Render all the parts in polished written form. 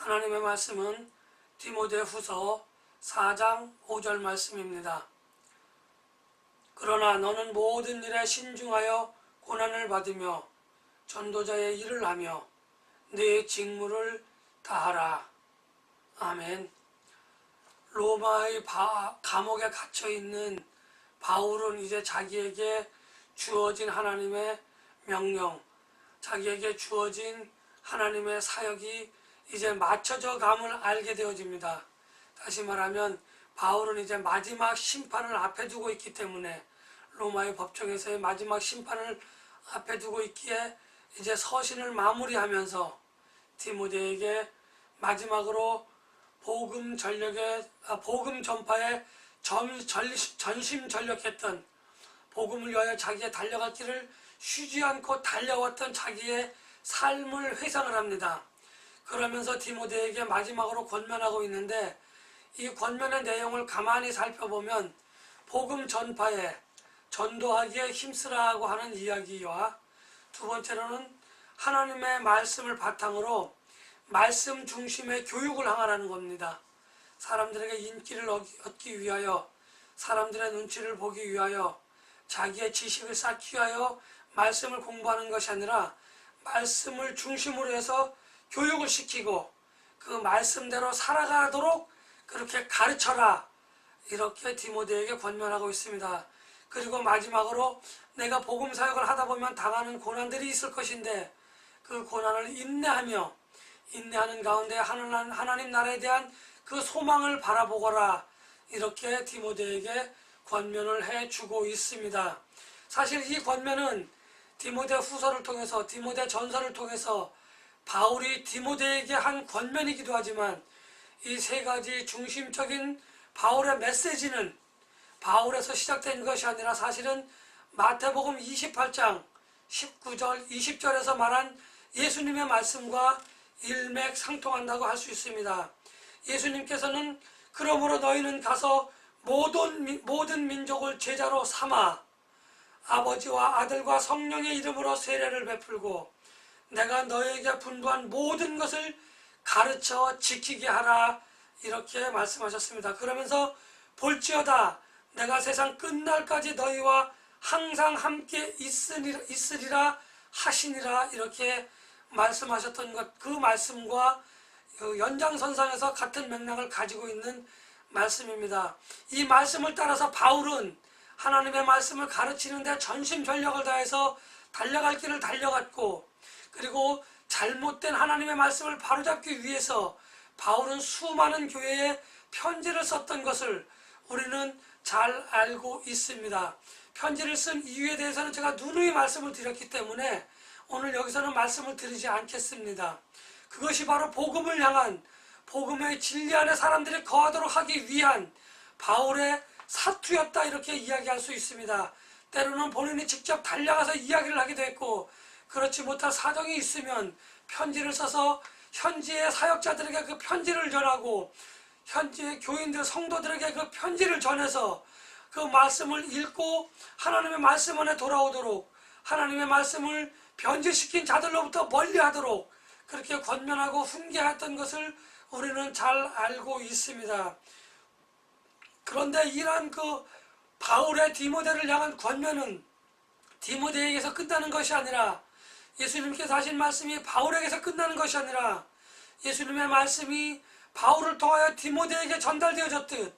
하나님의 말씀은 디모데후서 4장 5절 말씀입니다. 그러나 너는 모든 일에 신중하여 고난을 받으며 전도자의 일을 하며 네 직무를 다하라. 아멘. 로마의 감옥에 갇혀있는 바울은 이제 자기에게 주어진 하나님의 명령, 자기에게 주어진 하나님의 사역이 이제 맞춰져 감을 알게 되어집니다. 다시 말하면 바울은 이제 마지막 심판을 앞에 두고 있기 때문에, 로마의 법정에서의 마지막 심판을 앞에 두고 있기에 이제 서신을 마무리하면서 디모데에게 마지막으로 복음 전파에 전심전력했던, 복음을 위하여 자기의 달려갈 길을 쉬지 않고 달려왔던 자기의 삶을 회상을 합니다. 그러면서 디모데에게 마지막으로 권면하고 있는데, 이 권면의 내용을 가만히 살펴보면 복음 전파에 전도하기에 힘쓰라고 하는 이야기와, 두 번째로는 하나님의 말씀을 바탕으로 말씀 중심의 교육을 항하라는 겁니다. 사람들에게 인기를 얻기 위하여, 사람들의 눈치를 보기 위하여, 자기의 지식을 쌓기 위하여 말씀을 공부하는 것이 아니라 말씀을 중심으로 해서 교육을 시키고 그 말씀대로 살아가도록 그렇게 가르쳐라, 이렇게 디모데에게 권면하고 있습니다. 그리고 마지막으로 내가 복음 사역을 하다 보면 당하는 고난들이 있을 것인데 그 고난을 인내하는 가운데 하나님 나라에 대한 그 소망을 바라보거라, 이렇게 디모데에게 권면을 해주고 있습니다. 사실 이 권면은 디모데 후서를 통해서, 디모데 전서를 통해서 바울이 디모데에게 한 권면이기도 하지만, 이 세 가지 중심적인 바울의 메시지는 바울에서 시작된 것이 아니라 사실은 마태복음 28장 19절 20절에서 말한 예수님의 말씀과 일맥상통한다고 할 수 있습니다. 예수님께서는 그러므로 너희는 가서 모든 민족을 제자로 삼아 아버지와 아들과 성령의 이름으로 세례를 베풀고 내가 너희에게 분부한 모든 것을 가르쳐 지키게 하라, 이렇게 말씀하셨습니다. 그러면서 볼지어다 내가 세상 끝날까지 너희와 항상 함께 있으리라 하시니라, 이렇게 말씀하셨던 것, 그 말씀과 연장선상에서 같은 맥락을 가지고 있는 말씀입니다. 이 말씀을 따라서 바울은 하나님의 말씀을 가르치는데 전심전력을 다해서 달려갈 길을 달려갔고, 그리고 잘못된 하나님의 말씀을 바로잡기 위해서 바울은 수많은 교회에 편지를 썼던 것을 우리는 잘 알고 있습니다. 편지를 쓴 이유에 대해서는 제가 누누이 말씀을 드렸기 때문에 오늘 여기서는 말씀을 드리지 않겠습니다. 그것이 바로 복음을 향한, 복음의 진리 안에 사람들이 거하도록 하기 위한 바울의 사투였다, 이렇게 이야기할 수 있습니다. 때로는 본인이 직접 달려가서 이야기를 하기도 했고, 그렇지 못할 사정이 있으면 편지를 써서 현지의 사역자들에게 그 편지를 전하고, 현지의 교인들, 성도들에게 그 편지를 전해서 그 말씀을 읽고 하나님의 말씀 안에 돌아오도록, 하나님의 말씀을 변질시킨 자들로부터 멀리하도록 그렇게 권면하고 훈계했던 것을 우리는 잘 알고 있습니다. 그런데 이러한 그 바울의 디모데를 향한 권면은 디모데에게서 끝나는 것이 아니라, 예수님께서 하신 말씀이 바울에게서 끝나는 것이 아니라, 예수님의 말씀이 바울을 통하여 디모데에게 전달되어졌듯,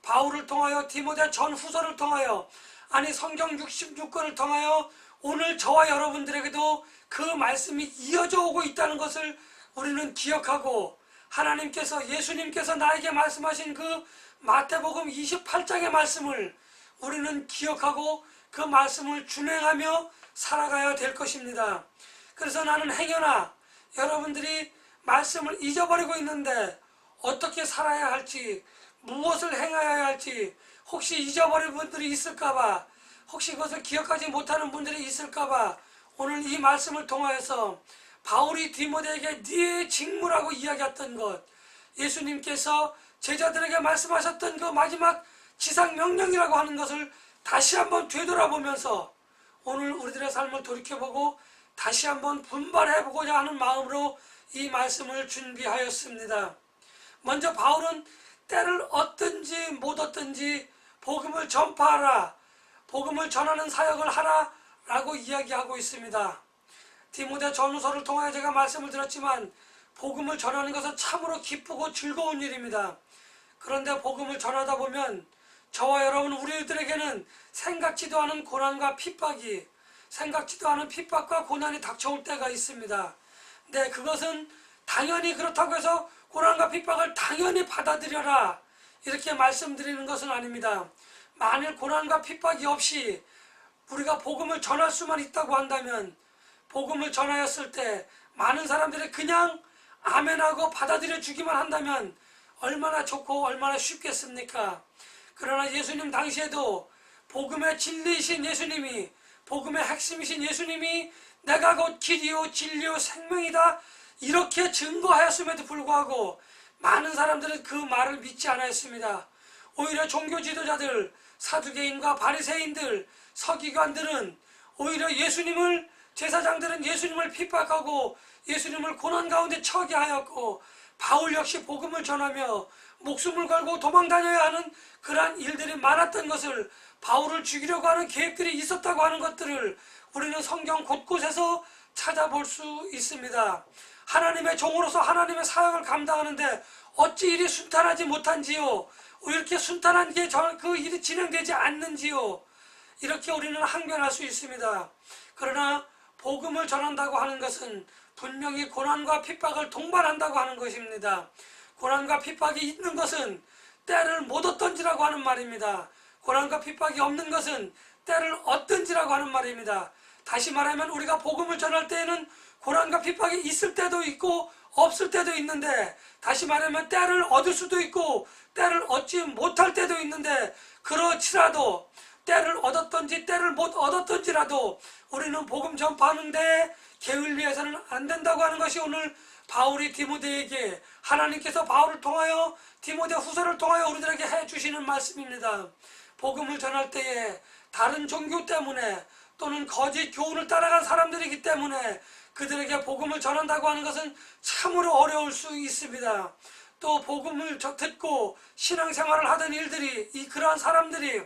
바울을 통하여 디모데 전후서를 통하여, 아니 성경 66권을 통하여 오늘 저와 여러분들에게도 그 말씀이 이어져 오고 있다는 것을 우리는 기억하고, 하나님께서, 예수님께서 나에게 말씀하신 그 마태복음 28장의 말씀을 우리는 기억하고 그 말씀을 준행하며 살아가야 될 것입니다. 그래서 나는 행여나 여러분들이 말씀을 잊어버리고 있는데 어떻게 살아야 할지, 무엇을 행하여야 할지, 혹시 잊어버린 분들이 있을까봐, 혹시 그것을 기억하지 못하는 분들이 있을까봐 오늘 이 말씀을 통하여서 바울이 디모데에게 네 직무라고 이야기했던 것, 예수님께서 제자들에게 말씀하셨던 그 마지막 지상 명령이라고 하는 것을 다시 한번 되돌아보면서 오늘 우리들의 삶을 돌이켜보고 다시 한번 분발해보고자 하는 마음으로 이 말씀을 준비하였습니다. 먼저 바울은 때를 얻든지 못 얻든지 복음을 전파하라, 복음을 전하는 사역을 하라 라고 이야기하고 있습니다. 디모데 전후서를 통하여 제가 말씀을 드렸지만 복음을 전하는 것은 참으로 기쁘고 즐거운 일입니다. 그런데 복음을 전하다 보면 저와 여러분 우리들에게는 생각지도 않은 고난과 핍박이, 생각지도 않은 핍박과 고난이 닥쳐올 때가 있습니다. 네, 그것은 당연히 그렇다고 해서 고난과 핍박을 당연히 받아들여라 이렇게 말씀드리는 것은 아닙니다. 만일 고난과 핍박이 없이 우리가 복음을 전할 수만 있다고 한다면, 복음을 전하였을 때 많은 사람들이 그냥 아멘하고 받아들여 주기만 한다면 얼마나 좋고 얼마나 쉽겠습니까? 그러나 예수님 당시에도 복음의 진리이신 예수님이, 복음의 핵심이신 예수님이 내가 곧 길이요 진리요 생명이다 이렇게 증거하였음에도 불구하고 많은 사람들은 그 말을 믿지 않았습니다. 오히려 종교 지도자들, 사두개인과 바리새인들, 서기관들은 오히려 예수님을, 제사장들은 예수님을 핍박하고 예수님을 고난 가운데 처하게 하였고, 바울 역시 복음을 전하며 목숨을 걸고 도망다녀야 하는 그러한 일들이 많았던 것을, 바울을 죽이려고 하는 계획들이 있었다고 하는 것들을 우리는 성경 곳곳에서 찾아볼 수 있습니다. 하나님의 종으로서 하나님의 사역을 감당하는데 어찌 일이 순탄하지 못한지요? 왜 이렇게 순탄한 게 그 일이 진행되지 않는지요? 이렇게 우리는 항변할 수 있습니다. 그러나 복음을 전한다고 하는 것은 분명히 고난과 핍박을 동반한다고 하는 것입니다. 고난과 핍박이 있는 것은 때를 못 얻던지라고 하는 말입니다. 고난과 핍박이 없는 것은 때를 얻든지라고 하는 말입니다. 다시 말하면 우리가 복음을 전할 때에는 고난과 핍박이 있을 때도 있고 없을 때도 있는데, 다시 말하면 때를 얻을 수도 있고 때를 얻지 못할 때도 있는데, 그렇지라도 때를 얻었던지 때를 못 얻었던지라도 우리는 복음 전파하는데 게을리해서는 안 된다고 하는 것이 오늘 바울이 디모데에게, 하나님께서 바울을 통하여 디모데 후서를 통하여 우리들에게 해주시는 말씀입니다. 복음을 전할 때에 다른 종교 때문에 또는 거짓 교훈을 따라간 사람들이기 때문에 그들에게 복음을 전한다고 하는 것은 참으로 어려울 수 있습니다. 또 복음을 듣고 신앙생활을 하던 일들이, 그러한 사람들이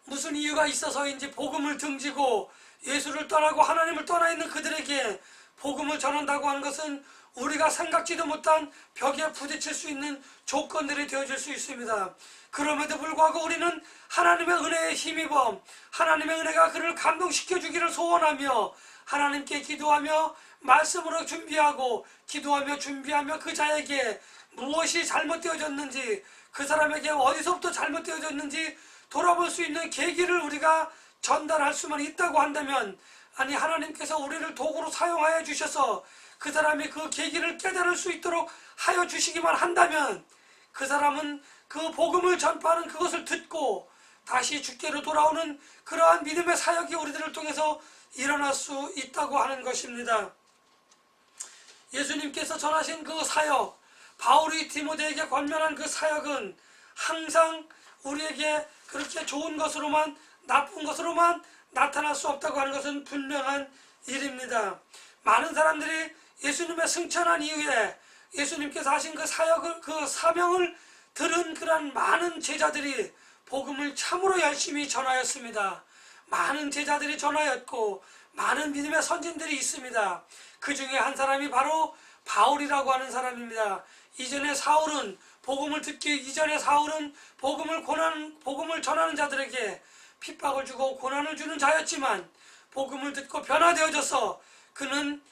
무슨 이유가 있어서인지 복음을 등지고 예수를 떠나고 하나님을 떠나 있는 그들에게 복음을 전한다고 하는 것은 우리가 생각지도 못한 벽에 부딪힐 수 있는 조건들이 되어질 수 있습니다. 그럼에도 불구하고 우리는 하나님의 은혜에 힘입어 하나님의 은혜가 그를 감동시켜 주기를 소원하며 하나님께 기도하며 말씀으로 준비하고 기도하며 준비하며 그 자에게 무엇이 잘못되어졌는지, 그 사람에게 어디서부터 잘못되어졌는지 돌아볼 수 있는 계기를 우리가 전달할 수만 있다고 한다면, 아니 하나님께서 우리를 도구로 사용하여 주셔서 그 사람이 그 계기를 깨달을 수 있도록 하여 주시기만 한다면 그 사람은 그 복음을 전파하는 그것을 듣고 다시 주께로 돌아오는 그러한 믿음의 사역이 우리들을 통해서 일어날 수 있다고 하는 것입니다. 예수님께서 전하신 그 사역, 바울이 디모데에게 권면한 그 사역은 항상 우리에게 그렇게 좋은 것으로만, 나쁜 것으로만 나타날 수 없다고 하는 것은 분명한 일입니다. 많은 사람들이 예수님의 승천한 이후에 예수님께서 하신 그 사역을, 그 사명을 들은 그런 많은 제자들이 복음을 참으로 열심히 전하였습니다. 많은 제자들이 전하였고 많은 믿음의 선진들이 있습니다. 그 중에 한 사람이 바로 바울이라고 하는 사람입니다. 이전에 사울은 복음을 듣기 이전에 사울은 복음을 전하는 자들에게 핍박을 주고 고난을 주는 자였지만 복음을 듣고 변화되어져서 그는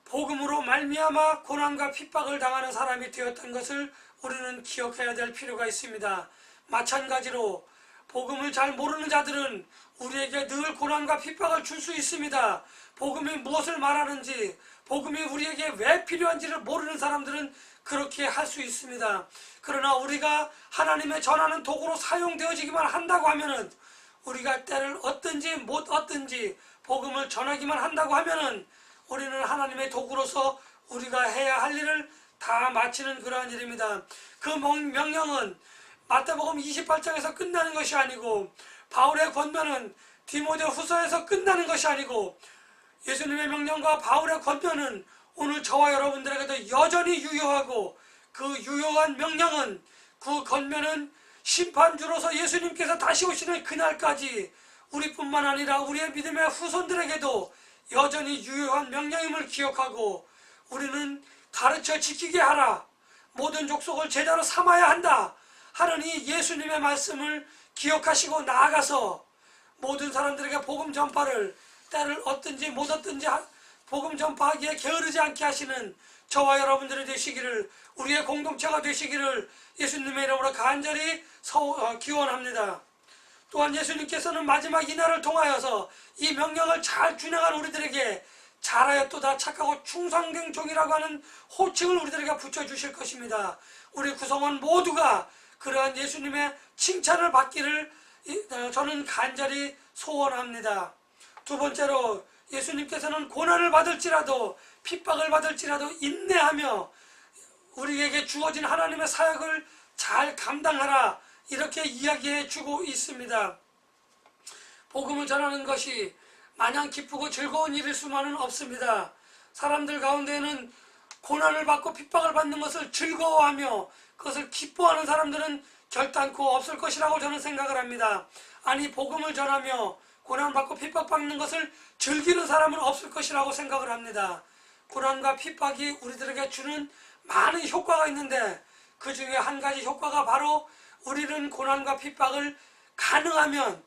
복음으로 말미암아 고난과 핍박을 당하는 사람이 되었던 것을 우리는 기억해야 될 필요가 있습니다. 마찬가지로 복음을 잘 모르는 자들은 우리에게 늘 고난과 핍박을 줄 수 있습니다. 복음이 무엇을 말하는지, 복음이 우리에게 왜 필요한지를 모르는 사람들은 그렇게 할 수 있습니다. 그러나 우리가 하나님의 전하는 도구로 사용되어지기만 한다고 하면은, 우리가 때를 얻든지 못 얻든지 복음을 전하기만 한다고 하면은 우리는 하나님의 도구로서 우리가 해야 할 일을 다 마치는 그러한 일입니다. 그 명령은 마태복음 28장에서 끝나는 것이 아니고, 바울의 권면은 디모데 후서에서 끝나는 것이 아니고, 예수님의 명령과 바울의 권면은 오늘 저와 여러분들에게도 여전히 유효하고, 그 유효한 명령은, 그 권면은 심판주로서 예수님께서 다시 오시는 그날까지 우리뿐만 아니라 우리의 믿음의 후손들에게도 여전히 유효한 명령임을 기억하고, 우리는 가르쳐 지키게 하라, 모든 족속을 제자로 삼아야 한다 하는 이 예수님의 말씀을 기억하시고 나아가서 모든 사람들에게 복음 전파를, 때를 얻든지 못 얻든지 복음 전파하기에 게으르지 않게 하시는 저와 여러분들이 되시기를, 우리의 공동체가 되시기를 예수님의 이름으로 간절히 기원합니다. 또한 예수님께서는 마지막 이날을 통하여서 이 명령을 잘 준행한 우리들에게 잘하였도다 착하고 충성된 종이라고 하는 호칭을 우리들에게 붙여주실 것입니다. 우리 구성원 모두가 그러한 예수님의 칭찬을 받기를 저는 간절히 소원합니다. 두 번째로, 예수님께서는 고난을 받을지라도 핍박을 받을지라도 인내하며 우리에게 주어진 하나님의 사역을 잘 감당하라, 이렇게 이야기해 주고 있습니다. 복음을 전하는 것이 마냥 기쁘고 즐거운 일일 수만은 없습니다. 사람들 가운데에는 고난을 받고 핍박을 받는 것을 즐거워하며 그것을 기뻐하는 사람들은 결단코 없을 것이라고 저는 생각을 합니다. 아니, 복음을 전하며 고난받고 핍박받는 것을 즐기는 사람은 없을 것이라고 생각을 합니다. 고난과 핍박이 우리들에게 주는 많은 효과가 있는데, 그 중에 한 가지 효과가 바로 우리는 고난과 핍박을 가능하면,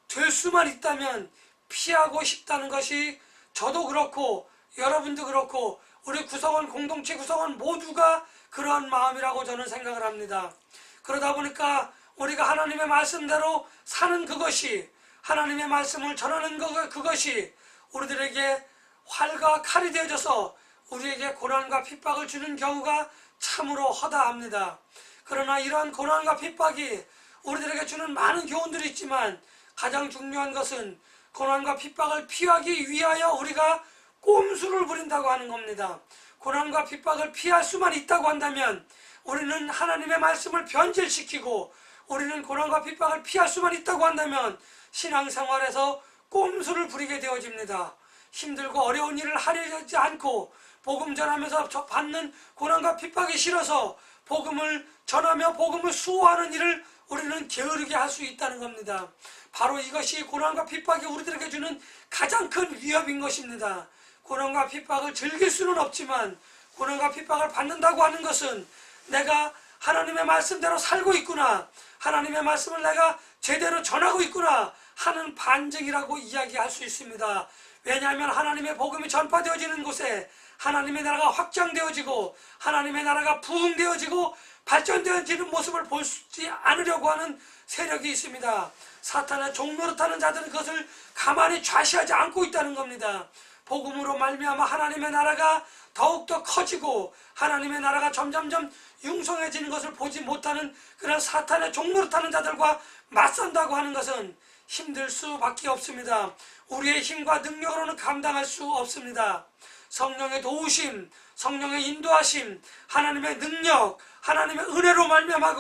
될 수만 있다면 피하고 싶다는 것이 저도 그렇고 여러분도 그렇고 우리 구성원, 공동체 구성원 모두가 그러한 마음이라고 저는 생각을 합니다. 그러다 보니까 우리가 하나님의 말씀대로 사는 그것이, 하나님의 말씀을 전하는 그것이 우리들에게 활과 칼이 되어져서 우리에게 고난과 핍박을 주는 경우가 참으로 허다합니다. 그러나 이러한 고난과 핍박이 우리들에게 주는 많은 교훈들이 있지만, 가장 중요한 것은 고난과 핍박을 피하기 위하여 우리가 꼼수를 부린다고 하는 겁니다. 고난과 핍박을 피할 수만 있다고 한다면, 우리는 하나님의 말씀을 변질시키고, 우리는 고난과 핍박을 피할 수만 있다고 한다면 신앙생활에서 꼼수를 부리게 되어집니다. 힘들고 어려운 일을 하려지 않고 복음 전하면서 받는 고난과 핍박이 싫어서 복음을 전하며 복음을 수호하는 일을 우리는 게으르게 할 수 있다는 겁니다. 바로 이것이 고난과 핍박이 우리들에게 주는 가장 큰 위협인 것입니다. 고난과 핍박을 즐길 수는 없지만, 고난과 핍박을 받는다고 하는 것은 내가 하나님의 말씀대로 살고 있구나, 하나님의 말씀을 내가 제대로 전하고 있구나 하는 반증이라고 이야기할 수 있습니다. 왜냐하면 하나님의 복음이 전파되어지는 곳에 하나님의 나라가 확장되어지고 하나님의 나라가 부흥되어지고 발전되어지는 모습을 보지 않으려고 하는 세력이 있습니다. 사탄의 종노릇하는 자들은 그것을 가만히 좌시하지 않고 있다는 겁니다. 복음으로 말미암아 하나님의 나라가 더욱더 커지고 하나님의 나라가 점점점 융성해지는 것을 보지 못하는 그런 사탄의 종노릇하는 자들과 맞선다고 하는 것은 힘들 수밖에 없습니다. 우리의 힘과 능력으로는 감당할 수 없습니다. 성령의 도우심, 성령의 인도하심, 하나님의 능력, 하나님의 은혜로 말미암아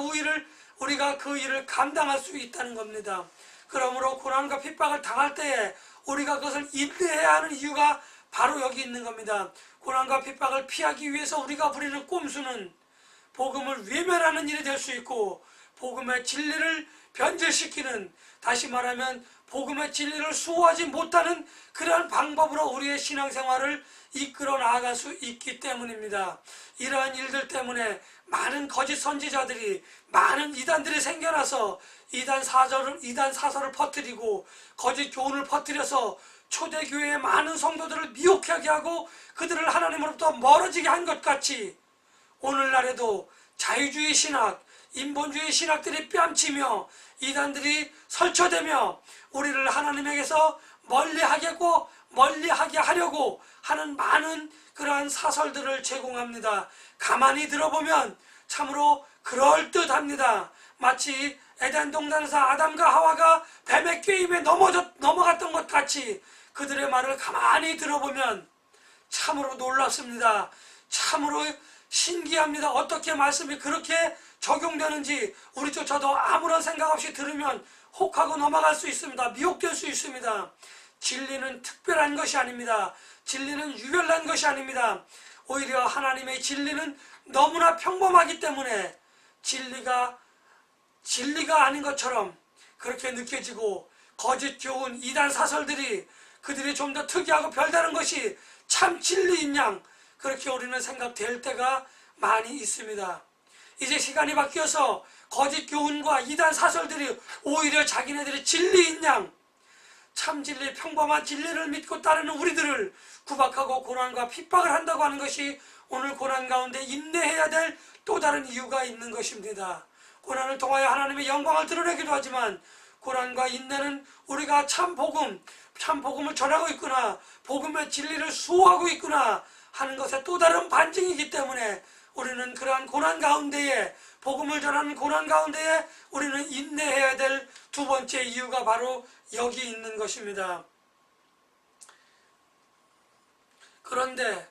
우리가 그 일을 감당할 수 있다는 겁니다. 그러므로 고난과 핍박을 당할 때에 우리가 그것을 인내해야 하는 이유가 바로 여기 있는 겁니다. 고난과 핍박을 피하기 위해서 우리가 부리는 꼼수는 복음을 외면하는 일이 될 수 있고, 복음의 진리를 변질시키는, 다시 말하면 복음의 진리를 수호하지 못하는 그러한 방법으로 우리의 신앙생활을 이끌어 나아갈 수 있기 때문입니다. 이러한 일들 때문에 많은 거짓 선지자들이, 많은 이단들이 생겨나서 이단 사설을 퍼뜨리고 거짓 교훈을 퍼뜨려서 초대교회의 많은 성도들을 미혹하게 하고 그들을 하나님으로부터 멀어지게 한 것 같이, 오늘날에도 자유주의 신학, 인본주의 신학들이 뺨치며 이단들이 설쳐대며 우리를 하나님에게서 멀리하게 하려고 하는 많은 그러한 사설들을 제공합니다. 가만히 들어보면 참으로 그럴듯합니다. 마치 에덴 동산에서 아담과 하와가 뱀의 꾀임에 넘어갔던 것 같이 그들의 말을 가만히 들어보면 참으로 놀랍습니다. 참으로 신기합니다. 어떻게 말씀이 그렇게 적용되는지 우리조차도 아무런 생각 없이 들으면 혹하고 넘어갈 수 있습니다. 미혹될 수 있습니다. 진리는 특별한 것이 아닙니다. 진리는 유별난 것이 아닙니다. 오히려 하나님의 진리는 너무나 평범하기 때문에 진리가 아닌 것처럼 그렇게 느껴지고, 거짓 교훈, 이단 사설들이 그들이 좀 더 특이하고 별다른 것이 참 진리인 양 그렇게 우리는 생각될 때가 많이 있습니다. 이제 시간이 바뀌어서 거짓 교훈과 이단 사설들이 오히려 자기네들의 진리인 양, 참 진리, 평범한 진리를 믿고 따르는 우리들을 구박하고 고난과 핍박을 한다고 하는 것이 오늘 고난 가운데 인내해야 될 또 다른 이유가 있는 것입니다. 고난을 통하여 하나님의 영광을 드러내기도 하지만, 고난과 인내는 우리가 참 복음을 전하고 있구나, 복음의 진리를 수호하고 있구나 하는 것의 또 다른 반증이기 때문에 우리는 그러한 고난 가운데에, 복음을 전하는 고난 가운데에 우리는 인내해야 될 두 번째 이유가 바로 여기 있는 것입니다. 그런데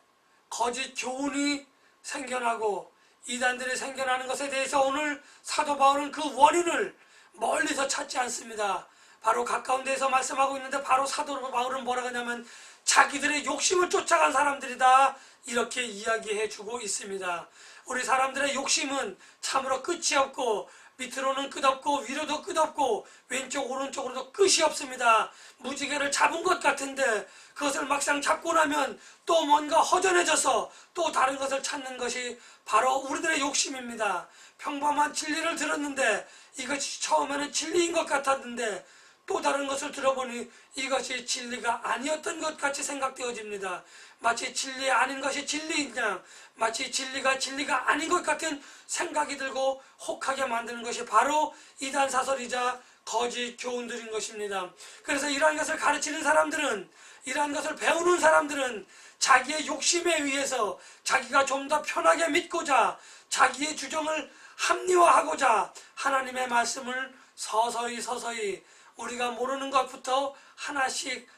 거짓 교훈이 생겨나고 이단들이 생겨나는 것에 대해서 오늘 사도 바울은 그 원인을 멀리서 찾지 않습니다. 바로 가까운 데서 말씀하고 있는데, 바로 사도 바울은 뭐라고 하냐면 자기들의 욕심을 쫓아간 사람들이다 이렇게 이야기해 주고 있습니다. 우리 사람들의 욕심은 참으로 끝이 없고, 밑으로는 끝없고 위로도 끝없고 왼쪽 오른쪽으로도 끝이 없습니다. 무지개를 잡은 것 같은데 그것을 막상 잡고 나면 또 뭔가 허전해져서 또 다른 것을 찾는 것이 바로 우리들의 욕심입니다. 평범한 진리를 들었는데 이것이 처음에는 진리인 것 같았는데 또 다른 것을 들어보니 이것이 진리가 아니었던 것 같이 생각되어집니다. 마치 진리 아닌 것이 진리인 양, 마치 진리가 아닌 것 같은 생각이 들고 혹하게 만드는 것이 바로 이단 사설이자 거짓 교훈들인 것입니다. 그래서 이러한 것을 가르치는 사람들은, 이러한 것을 배우는 사람들은 자기의 욕심에 의해서 자기가 좀 더 편하게 믿고자, 자기의 주장을 합리화하고자 하나님의 말씀을 서서히 우리가 모르는 것부터 하나씩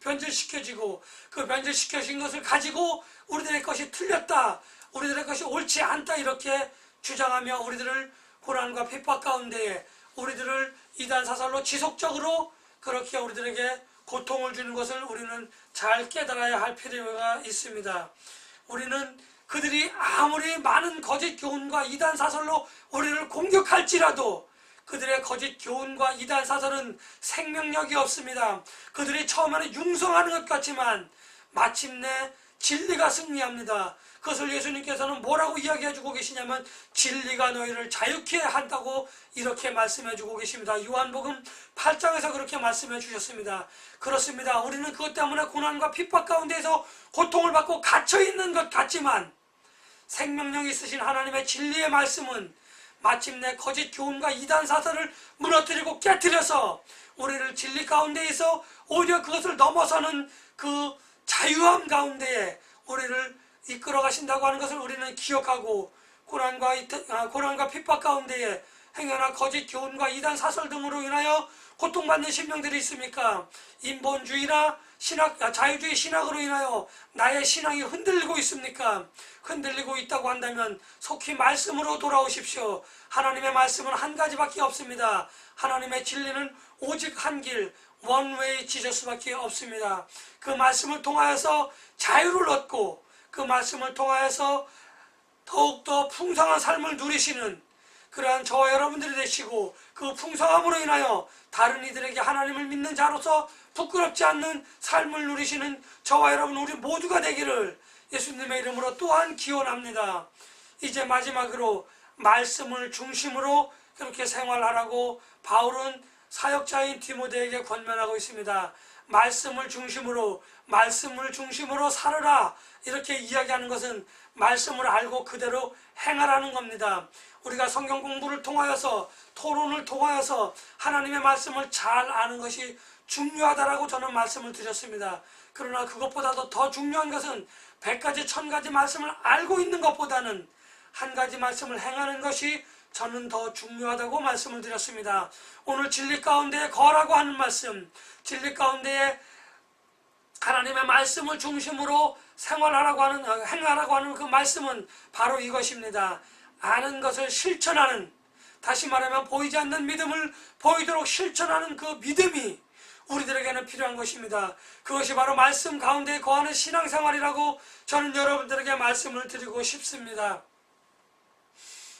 변질시켜지고 그 변질시켜진 것을 가지고 우리들의 것이 틀렸다, 우리들의 것이 옳지 않다 이렇게 주장하며 우리들을 고난과 핍박 가운데에 우리들을 이단 사설로 지속적으로 그렇게 우리들에게 고통을 주는 것을 우리는 잘 깨달아야 할 필요가 있습니다. 우리는 그들이 아무리 많은 거짓 교훈과 이단 사설로 우리를 공격할지라도 그들의 거짓 교훈과 이단 사설은 생명력이 없습니다. 그들이 처음에는 융성하는 것 같지만 마침내 진리가 승리합니다. 그것을 예수님께서는 뭐라고 이야기해주고 계시냐면 진리가 너희를 자유케 한다고 이렇게 말씀해주고 계십니다. 요한복음 8장에서 그렇게 말씀해 주셨습니다. 그렇습니다. 우리는 그것 때문에 고난과 핍박 가운데에서 고통을 받고 갇혀있는 것 같지만 생명력 있으신 하나님의 진리의 말씀은 마침내 거짓 교훈과 이단 사설을 무너뜨리고 깨뜨려서 우리를 진리 가운데에서 오히려 그것을 넘어서는 그 자유함 가운데에 우리를 이끌어 가신다고 하는 것을 우리는 기억하고, 고난과 핍박 가운데에 행여나 거짓 교훈과 이단 사설 등으로 인하여 고통받는 심령들이 있습니까? 인본주의나 자유주의 신학으로 인하여 나의 신앙이 흔들리고 있습니까? 흔들리고 있다고 한다면 속히 말씀으로 돌아오십시오. 하나님의 말씀은 한 가지밖에 없습니다. 하나님의 진리는 오직 한 길, 원웨이 지저스밖에 없습니다. 그 말씀을 통하여서 자유를 얻고 그 말씀을 통하여서 더욱더 풍성한 삶을 누리시는 그러한 저와 여러분들이 되시고, 그 풍성함으로 인하여 다른 이들에게 하나님을 믿는 자로서 부끄럽지 않는 삶을 누리시는 저와 여러분 우리 모두가 되기를 예수님의 이름으로 또한 기원합니다. 이제 마지막으로 말씀을 중심으로 그렇게 생활하라고 바울은 사역자인 디모데에게 권면하고 있습니다. 말씀을 중심으로 살아라 이렇게 이야기하는 것은 말씀을 알고 그대로 행하라는 겁니다. 우리가 성경 공부를 통하여서, 토론을 통하여서 하나님의 말씀을 잘 아는 것이 중요하다라고 저는 말씀을 드렸습니다. 그러나 그것보다도 더 중요한 것은 100가지 1000가지 말씀을 알고 있는 것보다는 한 가지 말씀을 행하는 것이 저는 더 중요하다고 말씀을 드렸습니다. 오늘 진리 가운데에 거라고 하는 말씀, 진리 가운데에 하나님의 말씀을 중심으로 행하라고 하는 그 말씀은 바로 이것입니다. 아는 것을 실천하는, 다시 말하면 보이지 않는 믿음을 보이도록 실천하는 그 믿음이 우리들에게는 필요한 것입니다. 그것이 바로 말씀 가운데 거하는 신앙생활이라고 저는 여러분들에게 말씀을 드리고 싶습니다.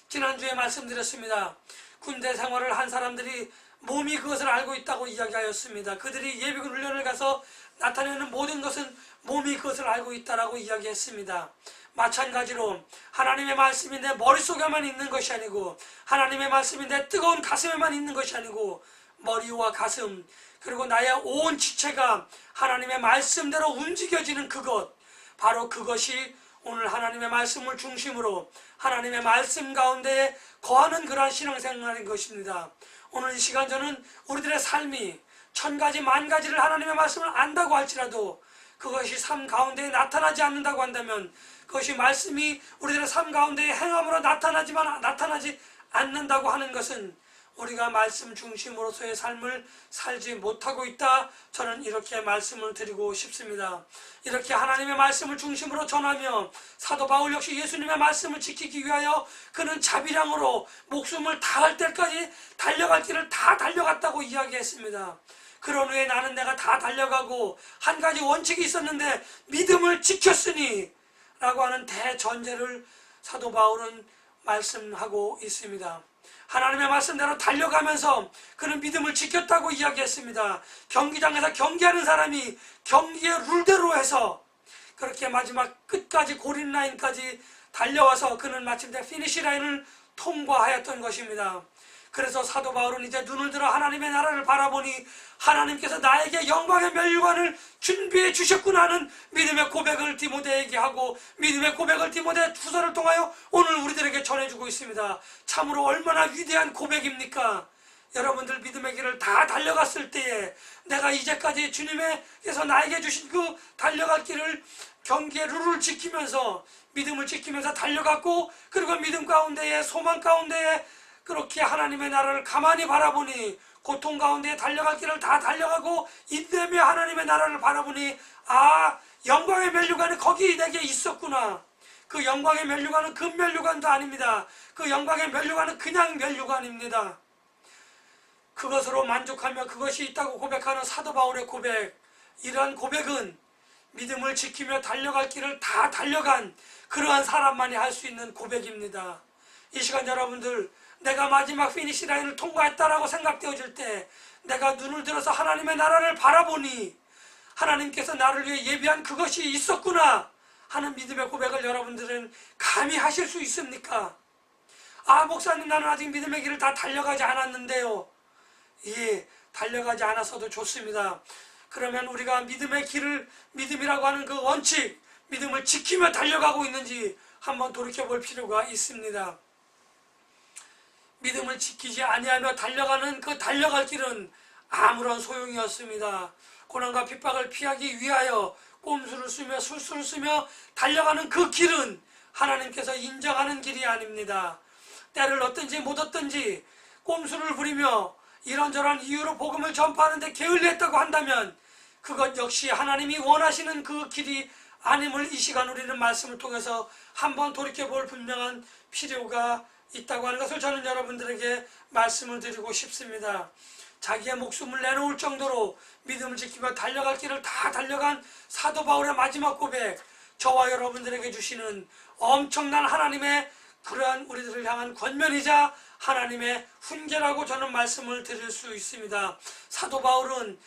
지난주에 말씀드렸습니다. 군대 생활을 한 사람들이 몸이 그것을 알고 있다고 이야기하였습니다. 그들이 예비군 훈련을 가서 나타내는 모든 것은 몸이 그것을 알고 있다라고 이야기했습니다. 마찬가지로 하나님의 말씀이 내 머릿속에만 있는 것이 아니고, 하나님의 말씀이 내 뜨거운 가슴에만 있는 것이 아니고, 머리와 가슴 그리고 나의 온 지체가 하나님의 말씀대로 움직여지는 그것, 바로 그것이 오늘 하나님의 말씀을 중심으로 하나님의 말씀 가운데에 거하는 그러한 신앙생활인 것입니다. 오늘 이 시간 저는 우리들의 삶이 천가지 만가지를 하나님의 말씀을 안다고 할지라도 그것이 삶 가운데에 나타나지 않는다고 한다면, 그것이 말씀이 우리들의 삶 가운데에 행함으로 나타나지 않는다고 하는 것은 우리가 말씀 중심으로서의 삶을 살지 못하고 있다, 저는 이렇게 말씀을 드리고 싶습니다. 이렇게 하나님의 말씀을 중심으로 전하며 사도 바울 역시 예수님의 말씀을 지키기 위하여 그는 자비량으로 목숨을 다할 때까지 달려갈 길을 다 달려갔다고 이야기했습니다. 그런 후에 나는 내가 다 달려가고 한 가지 원칙이 있었는데 믿음을 지켰으니 라고 하는 대전제를 사도 바울은 말씀하고 있습니다. 하나님의 말씀대로 달려가면서 그는 믿음을 지켰다고 이야기했습니다. 경기장에서 경기하는 사람이 경기의 룰대로 해서 그렇게 마지막 끝까지 고린 라인까지 달려와서 그는 마침내 피니시 라인을 통과하였던 것입니다. 그래서 사도 바울은 이제 눈을 들어 하나님의 나라를 바라보니 하나님께서 나에게 영광의 멸류관을 준비해 주셨구나 하는 믿음의 고백을 디모데에게 하고, 믿음의 고백을 디모데 후서를 통하여 오늘 우리들에게 전해주고 있습니다. 참으로 얼마나 위대한 고백입니까? 여러분들 믿음의 길을 다 달려갔을 때에 내가 이제까지 주님께서 나에게 주신 그 달려갈 길을 경기의 룰을 지키면서 믿음을 지키면서 달려갔고, 그리고 믿음 가운데에 소망 가운데에 그렇게 하나님의 나라를 가만히 바라보니, 고통 가운데 달려갈 길을 다 달려가고 인내며 하나님의 나라를 바라보니, 아, 영광의 멸류관이 거기 내게 있었구나. 그 영광의 멸류관은 금 멸류관도 아닙니다. 그 영광의 멸류관은 그냥 멸류관입니다. 그것으로 만족하며 그것이 있다고 고백하는 사도 바울의 고백, 이러한 고백은 믿음을 지키며 달려갈 길을 다 달려간 그러한 사람만이 할 수 있는 고백입니다. 이 시간 여러분들, 내가 마지막 피니시 라인을 통과했다라고 생각되어질 때 내가 눈을 들어서 하나님의 나라를 바라보니 하나님께서 나를 위해 예비한 그것이 있었구나 하는 믿음의 고백을 여러분들은 감히 하실 수 있습니까? 아, 목사님, 나는 아직 믿음의 길을 다 달려가지 않았는데요. 예, 달려가지 않았어도 좋습니다. 그러면 우리가 믿음의 길을, 믿음이라고 하는 그 원칙, 믿음을 지키며 달려가고 있는지 한번 돌이켜볼 필요가 있습니다. 믿음을 지키지 아니하며 달려가는 그 달려갈 길은 아무런 소용이 없습니다. 고난과 핍박을 피하기 위하여 꼼수를 쓰며 술수를 쓰며 달려가는 그 길은 하나님께서 인정하는 길이 아닙니다. 때를 얻든지 못 얻든지 꼼수를 부리며 이런저런 이유로 복음을 전파하는 데 게을리했다고 한다면 그것 역시 하나님이 원하시는 그 길이 아님을 이 시간 우리는 말씀을 통해서 한번 돌이켜볼 분명한 필요가 있다고 하는 것을 저는 여러분들에게 말씀을 드리고 싶습니다. 자기의 목숨을 내놓을 정도로 믿음을 지키며 달려갈 길을 다 달려간 사도 바울의 마지막 고백, 저와 여러분들에게 주시는 엄청난 하나님의 그러한 우리들을 향한 권면이자 하나님의 훈계라고 저는 말씀을 드릴 수 있습니다. 사도 바울은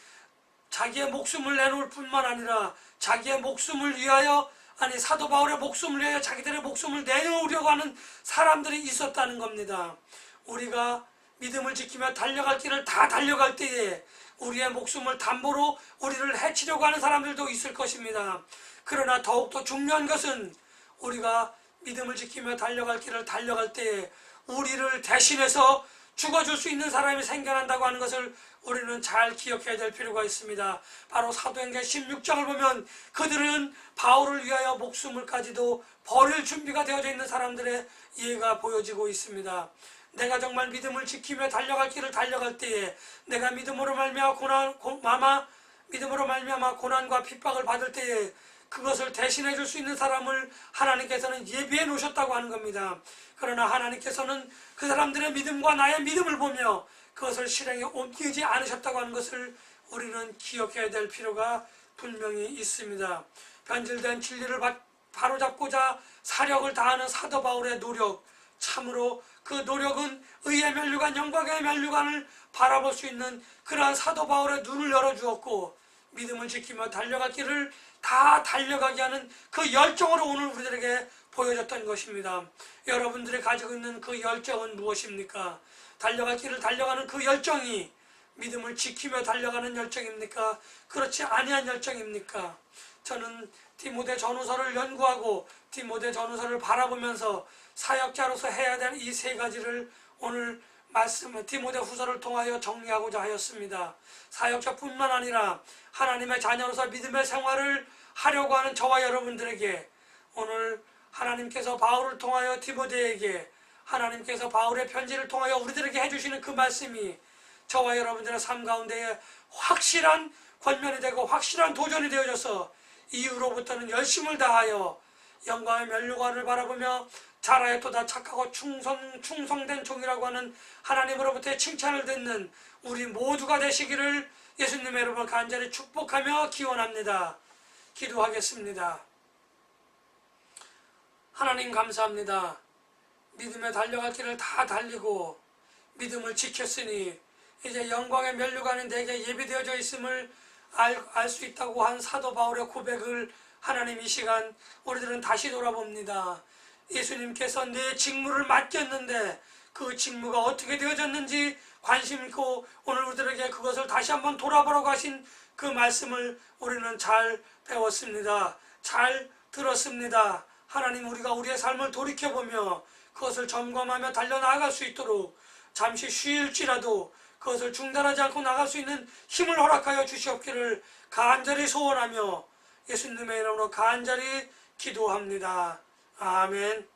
자기의 목숨을 내놓을 뿐만 아니라 자기의 목숨을 위하여, 아니 사도 바울의 목숨을 위하여 자기들의 목숨을 내놓으려고 하는 사람들이 있었다는 겁니다. 우리가 믿음을 지키며 달려갈 길을 다 달려갈 때에 우리의 목숨을 담보로 우리를 해치려고 하는 사람들도 있을 것입니다. 그러나 더욱더 중요한 것은 우리가 믿음을 지키며 달려갈 길을 달려갈 때에 우리를 대신해서 죽어줄 수 있는 사람이 생겨난다고 하는 것을 우리는 잘 기억해야 될 필요가 있습니다. 바로 사도행전 16장을 보면 그들은 바울을 위하여 목숨을까지도 버릴 준비가 되어져 있는 사람들의 예가 보여지고 있습니다. 내가 정말 믿음을 지키며 달려갈 길을 달려갈 때에 내가 믿음으로 말미암아 고난과 핍박을 받을 때에 그것을 대신해 줄 수 있는 사람을 하나님께서는 예비해 놓으셨다고 하는 겁니다. 그러나 하나님께서는 그 사람들의 믿음과 나의 믿음을 보며 그것을 실행에 옮기지 않으셨다고 하는 것을 우리는 기억해야 될 필요가 분명히 있습니다. 변질된 진리를 바로잡고자 사력을 다하는 사도 바울의 노력, 참으로 그 노력은 의의 면류관, 영광의 면류관을 바라볼 수 있는 그러한 사도 바울의 눈을 열어주었고, 믿음을 지키며 달려갈 길을 다 달려가게 하는 그 열정으로 오늘 우리들에게 보여줬던 것입니다. 여러분들이 가지고 있는 그 열정은 무엇입니까? 달려갈 길을 달려가는 그 열정이 믿음을 지키며 달려가는 열정입니까? 그렇지 아니한 열정입니까? 저는 디모데 전후서를 연구하고 디모데 전후서를 바라보면서 사역자로서 해야 될 이 세 가지를 오늘 디모데 후서를 통하여 정리하고자 하였습니다. 사역자뿐만 아니라 하나님의 자녀로서 믿음의 생활을 하려고 하는 저와 여러분들에게 오늘 하나님께서 바울을 통하여 디모데에게, 하나님께서 바울의 편지를 통하여 우리들에게 해주시는 그 말씀이 저와 여러분들의 삶 가운데에 확실한 권면이 되고 확실한 도전이 되어져서 이후로부터는 열심을 다하여 영광의 면류관을 바라보며 잘하였도다 착하고 충성된 종이라고 하는 하나님으로부터의 칭찬을 듣는 우리 모두가 되시기를 예수님의 이름으로 간절히 축복하며 기원합니다. 기도하겠습니다. 하나님 감사합니다. 믿음에 달려갈 길을 다 달리고 믿음을 지켰으니 이제 영광의 면류관이 내게 예비되어져 있음을 알 수 있다고 한 사도 바울의 고백을 하나님 이 시간 우리들은 다시 돌아봅니다. 예수님께서 내 직무를 맡겼는데 그 직무가 어떻게 되어졌는지 관심 있고 오늘 우리들에게 그것을 다시 한번 돌아보라고 하신 그 말씀을 우리는 잘 배웠습니다. 잘 들었습니다. 하나님, 우리가 우리의 삶을 돌이켜보며 그것을 점검하며 달려나갈 수 있도록 잠시 쉴지라도 그것을 중단하지 않고 나갈 수 있는 힘을 허락하여 주시옵기를 간절히 소원하며 예수님의 이름으로 간절히 기도합니다. 아멘.